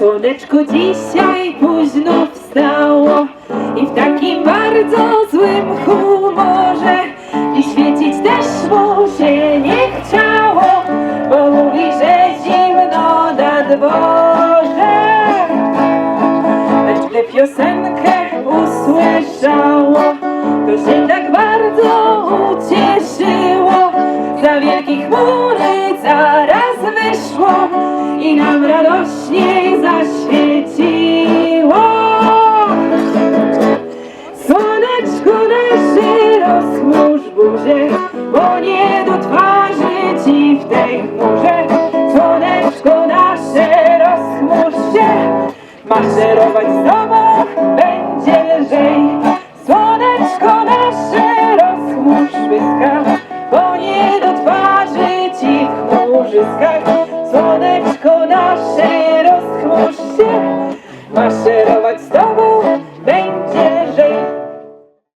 Słoneczko dzisiaj późno wstało i w takim bardzo złym humorze, i świecić też mu się nie chciało, bo mówi, że zimno na dworze. Lecz gdy piosenkę usłyszało, to się tak bardzo ucieszyło. Za wielkie chmury zaraz wyszło i nam radośniej zaświeciło. Słoneczko nasze, rozchmurz burzę, bo nie do twarzy ci w tej chmurze. Słoneczko nasze, rozchmurz się, maszerować z tobą będzie lżej. Słoneczko nasze, rozchmurz pyska, bo nie do twarzy ci w chmurzyskach. Słoneczko nasze, rozchmurz się, maszerować z tobą